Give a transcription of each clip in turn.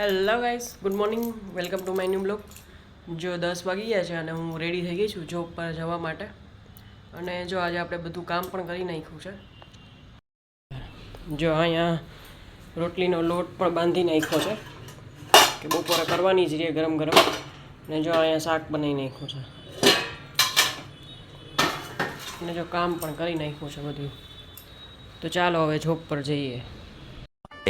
Hello guys, good morning, welcome to my new blog. જો 10 વાગી ગયા છે અને હું રેડી થઈ ગઈ છું જોબ પર જવા માટે. અને જો આજે આપણે બધું કામ પણ કરી નાખ્યું છે. જો અહીંયા રોટલીનો લોટ પણ બાંધી નાખ્યો છે કે બપોરે કરવાની જ રહે ગરમ ગરમ. અને જો અહીંયા શાક બનાવી નાખ્યું છે અને જો કામ પણ કરી નાખ્યું છે બધું. તો ચાલો હવે જોબ પર જઈએ.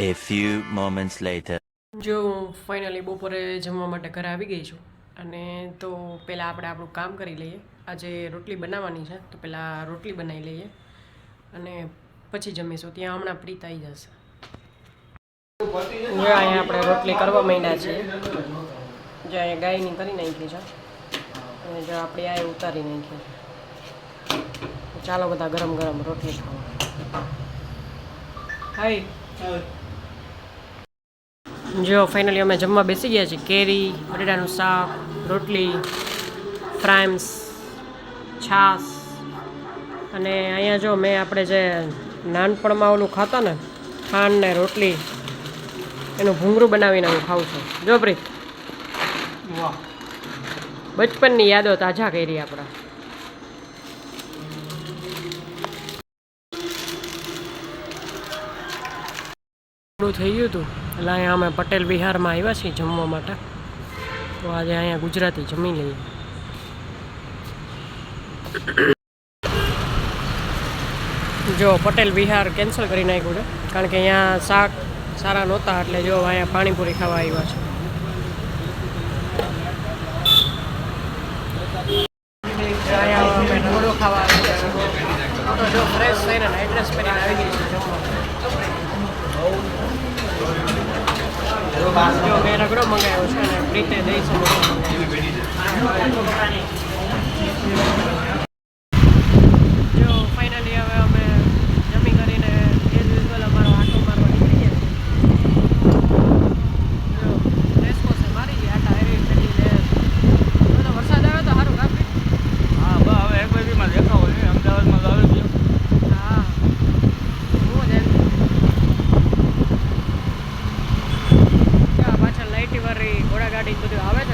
A few moments later. જો હું ફાઇનલી બપોરે જમવા માટે ઘરે આવી ગઈ છું. અને તો પહેલાં આપણે આપણું કામ કરી લઈએ. આજે રોટલી બનાવવાની છે તો પહેલાં રોટલી બનાવી લઈએ અને પછી જમીશું. ત્યાં હમણાં પ્રીત આવી જશે. જો અહીંયા આપણે રોટલી કરવા માંડ્યા છીએ. જો અહીંયા ગાયની કરી નાખી છે અને જો આપણે આ ઉતારી નાખી છે. ચાલો બધા ગરમ ગરમ રોટલી ખાવા. હાય. જો ફાઇનલી અમે જમવા બેસી ગયા છીએ. કેરી, બટેટાનું શાક, રોટલી, ફ્રાઈમ્સ, છાશ. અને અહીંયા જો મેં આપણે જે નાનપણમાં ઓલું ખાતા ને ખાંડ ને રોટલી, એનું ભૂંગળું બનાવીને હું ખાઉં છું. જો પ્રીત, બચપનની યાદો તાજા કરી આપણા. થઈ ગયું હતું એટલે અહીંયા અમે પટેલ વિહારમાં આવ્યા છીએ જમવા માટે. તો આજે અહીંયા ગુજરાતી જમી લઈએ. જો પટેલ વિહાર કેન્સલ કરી નાખ્યું છે કારણ કે અહીંયા શાક સારા નહોતા, એટલે જો અહીંયા પાણીપુરી ખાવા આવ્યા છે. અહીંયા અમે ઢોળો ખાવા આવ્યા છીએ. તો જો ફ્રેશ થઈને એડ્રેસ કરીને આવી ગઈ છે જમવા. જો મેં રગડો મંગાવ્યો છે અને પ્રીતે દહીં સમોસા મંગાવ્યો. જો ફાઇનલી હવે અમે જમી કરીને એઝ યુઝ્યુઅલ અમારો આટો મારવા નીકળી ગયા. જો રેસકો છે મારી ગઈ આટા એવી પેલી લે. તો વરસાદ આવ્યો તો સારું કાપી. હા બસ હવે એકબાજુમાં દેખાવો છે અમદાવાદમાં તો આવી ગયો. હા હું જ પાછળ લાઇટી વાળી ઘોડાગાડી બધું આવે છે.